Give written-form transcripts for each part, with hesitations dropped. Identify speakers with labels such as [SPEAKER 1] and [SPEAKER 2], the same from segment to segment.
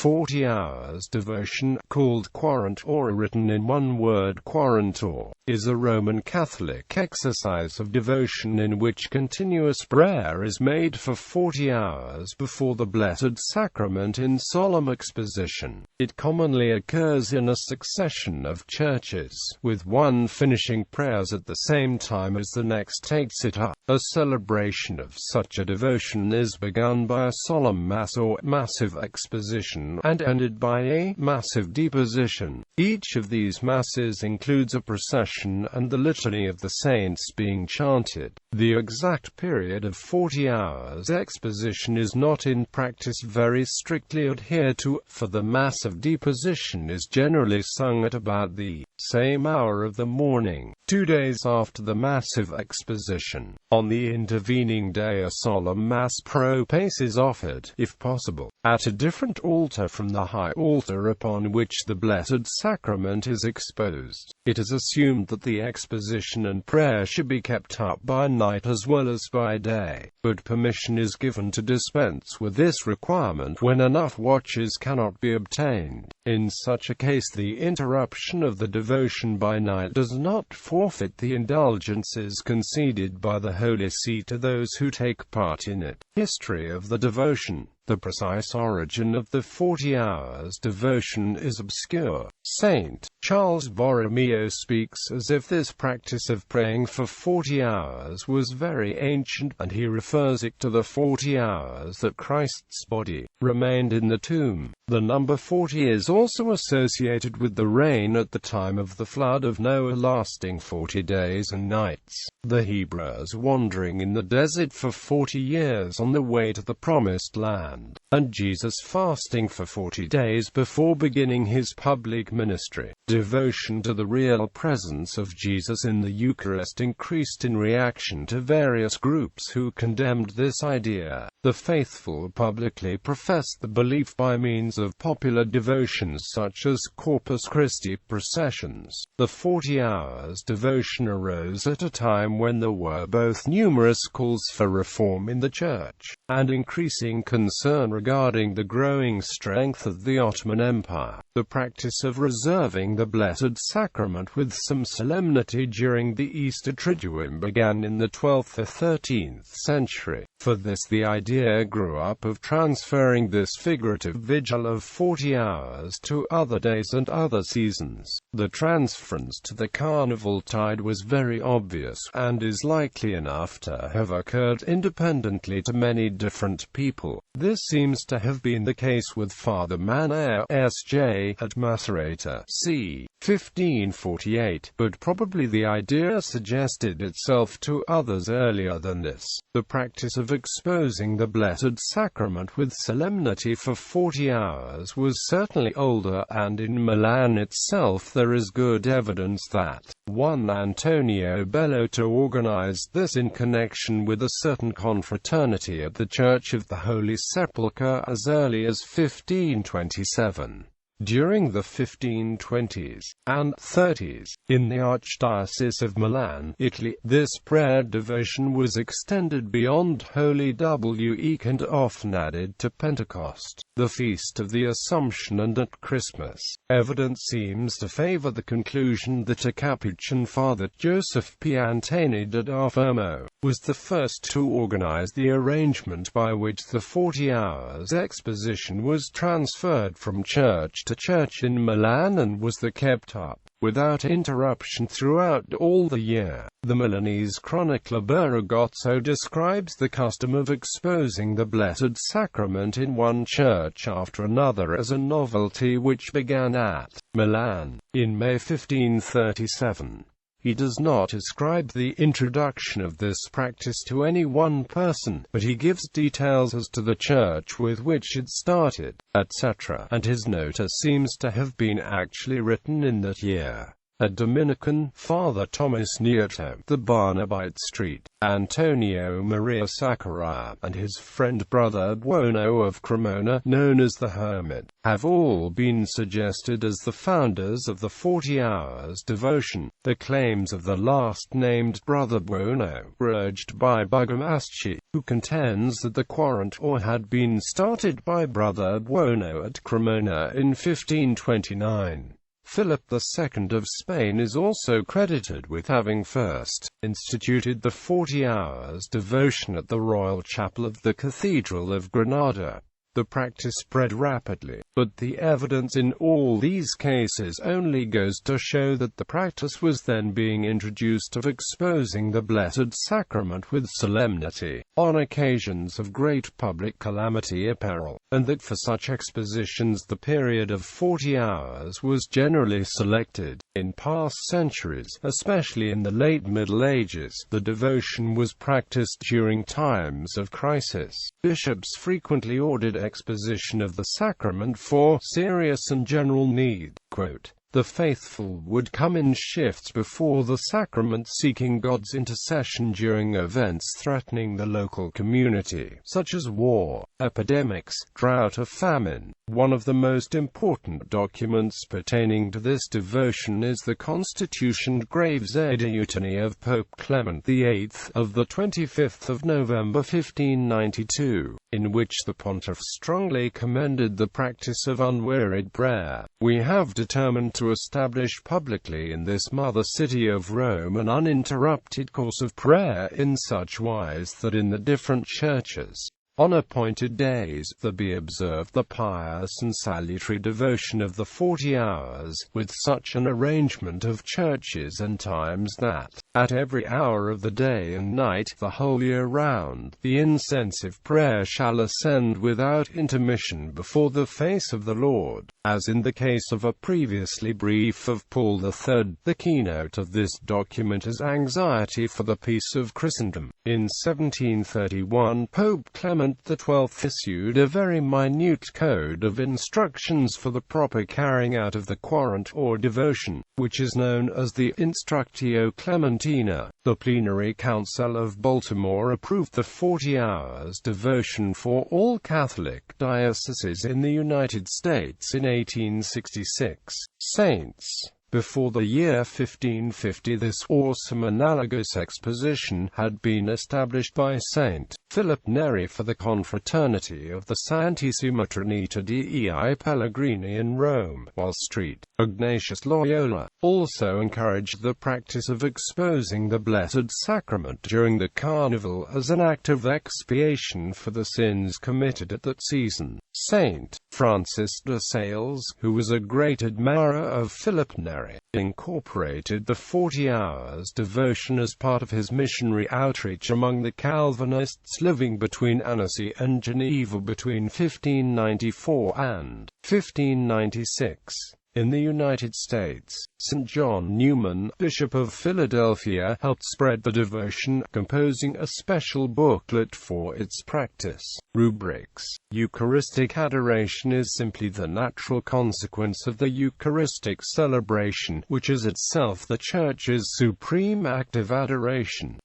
[SPEAKER 1] 40 hours devotion, called Quarant Ore, written in one word Quarantore, is a Roman Catholic exercise of devotion in which continuous prayer is made for 40 hours before the Blessed Sacrament in solemn exposition. It commonly occurs in a succession of churches, with one finishing prayers at the same time as the next takes it up. A celebration of such a devotion is begun by a solemn Mass or massive exposition, and ended by a massive deposition. Each of these Masses includes a procession and the litany of the saints being chanted. The exact period of 40 hours exposition is not in practice very strictly adhered to, for the Mass of Deposition is generally sung at about the same hour of the morning, 2 days after the massive exposition. On the intervening day a solemn Mass pro-pace is offered, if possible, at a different altar from the high altar upon which the Blessed Sacrament is exposed. It is assumed that the exposition and prayer should be kept up by night as well as by day, but permission is given to dispense with this requirement when enough watches cannot be obtained. In such a case the interruption of the devotion by night does not forfeit the indulgences conceded by the Holy See to those who take part in it. History of the devotion. The precise origin of the 40 hours devotion is obscure. St. Charles Borromeo speaks as if this practice of praying for 40 hours was very ancient, and he refers it to the 40 hours that Christ's body remained in the tomb. The number 40 is also associated with the rain at the time of the flood of Noah, lasting 40 days and nights. The Hebrews wandering in the desert for 40 years on the way to the Promised Land, and Jesus fasting for 40 days before beginning his public ministry. Devotion to the real presence of Jesus in the Eucharist increased in reaction to various groups who condemned this idea. The faithful publicly professed the belief by means of popular devotions such as Corpus Christi processions. The 40 hours devotion arose at a time when there were both numerous calls for reform in the Church, and increasing concern regarding the growing strength of the Ottoman Empire. The practice of reserving the Blessed Sacrament with some solemnity during the Easter Triduum began in the 12th or 13th century. For this the idea grew up of transferring this figurative vigil of 40 hours to other days and other seasons. The transference to the carnival tide was very obvious, and is likely enough to have occurred independently to many different people. This seems to have been the case with Father Manair S.J. at Macerata, c. 1548, but probably the idea suggested itself to others earlier than this. The practice of exposing the Blessed Sacrament with solemnity for 40 hours was certainly older, and in Milan itself there is good evidence that one Antonio Bellotto organized this in connection with a certain confraternity at the Church of the Holy Sepulchre as early as 1527. During the 1520s and 30s, in the Archdiocese of Milan, Italy, this prayer devotion was extended beyond Holy Week and often added to Pentecost, the Feast of the Assumption, and at Christmas. Evidence seems to favor the conclusion that a Capuchin Father, Joseph Piantini da Fermo, was the first to organize the arrangement by which the 40 hours exposition was transferred from church to church in Milan, and was kept up without interruption throughout all the year. The Milanese chronicler Berrogozzo describes the custom of exposing the Blessed Sacrament in one church after another as a novelty which began at Milan in May 1537. He does not ascribe the introduction of this practice to any one person, but he gives details as to the church with which it started, etc., and his nota seems to have been actually written in that year. a Dominican, Father Thomas Nieto, the Barnabite Street, Antonio Maria Saccaraia, and his friend Brother Buono of Cremona, known as the Hermit, have all been suggested as the founders of the 40 Hours devotion. The claims of the last-named Brother Buono were urged by Bergamaschi, who contends that the Quarant Ore had been started by Brother Buono at Cremona in 1529. Philip II of Spain is also credited with having first instituted the 40 Hours devotion at the Royal Chapel of the Cathedral of Granada. The practice spread rapidly, but the evidence in all these cases only goes to show that the practice was then being introduced of exposing the Blessed Sacrament with solemnity, on occasions of great public calamity or peril, and that for such expositions the period of 40 hours was generally selected. In past centuries, especially in the late Middle Ages, the devotion was practiced during times of crisis. Bishops frequently ordered exposition of the sacrament for serious and general need. Quote, "The faithful would come in shifts before the sacrament seeking God's intercession during events threatening the local community, such as war, epidemics, drought or famine." One of the most important documents pertaining to this devotion is the Constitution Graves Litany of Pope Clement VIII of the 25th of November 1592, in which the pontiff strongly commended the practice of unwearied prayer. "We have determined to establish publicly in this mother city of Rome an uninterrupted course of prayer in such wise that in the different churches, on appointed days, there be observed the pious and salutary devotion of the 40 hours, with such an arrangement of churches and times that, at every hour of the day and night, the whole year round, the incensive prayer shall ascend without intermission before the face of the Lord." As in the case of a previously brief of Paul III, the keynote of this document is anxiety for the peace of Christendom. In 1731, Pope Clement XII issued a very minute code of instructions for the proper carrying out of the Quarant Ore devotion, which is known as the Instructio Clementina. The Plenary Council of Baltimore approved the 40 hours devotion for all Catholic dioceses in the United States in 1866. Saints. Before the year 1550 this awesome analogous exposition had been established by Saint Philip Neri for the Confraternity of the Santissima Trinita dei Pellegrini in Rome, while St. Ignatius Loyola also encouraged the practice of exposing the Blessed Sacrament during the Carnival as an act of expiation for the sins committed at that season. Saint Francis de Sales, who was a great admirer of Philip Neri, incorporated the 40 hours devotion as part of his missionary outreach among the Calvinists living between Annecy and Geneva between 1594 and 1596. In the United States, St. John Newman, Bishop of Philadelphia, helped spread the devotion, composing a special booklet for its practice. Rubrics. Eucharistic Adoration is simply the natural consequence of the Eucharistic celebration, which is itself the Church's supreme act of adoration.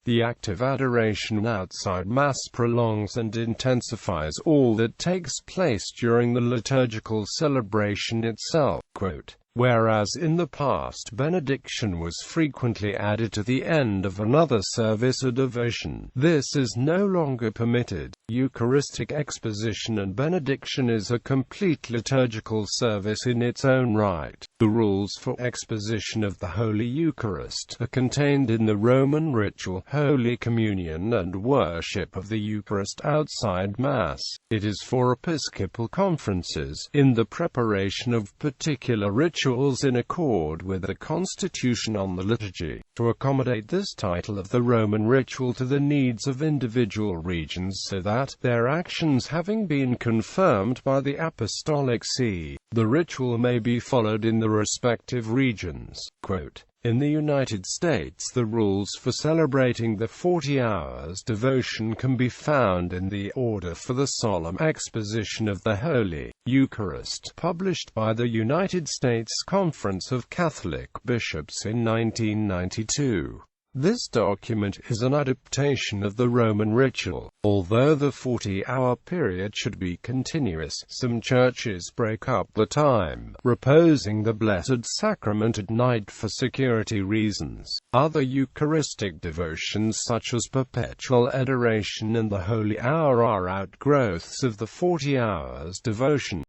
[SPEAKER 1] The act of adoration outside Mass prolongs and intensifies all that takes place during the liturgical celebration itself. Quote, "Whereas in the past benediction was frequently added to the end of another service or devotion, this is no longer permitted. Eucharistic exposition and benediction is a complete liturgical service in its own right. The rules for exposition of the Holy Eucharist are contained in the Roman ritual, Holy Communion and worship of the Eucharist outside Mass. It is for episcopal conferences, in the preparation of particular rituals in accord with the Constitution on the Liturgy, to accommodate this title of the Roman ritual to the needs of individual regions so that, their actions having been confirmed by the Apostolic See, the ritual may be followed in the respective regions." Quote, In the United States, the rules for celebrating the 40 hours devotion can be found in the Order for the Solemn Exposition of the Holy Eucharist, published by the United States Conference of Catholic Bishops in 1992. This document is an adaptation of the Roman ritual. Although the 40-hour period should be continuous, some churches break up the time, proposing the Blessed Sacrament at night for security reasons. Other Eucharistic devotions such as perpetual adoration and the Holy Hour are outgrowths of the 40 hours devotion.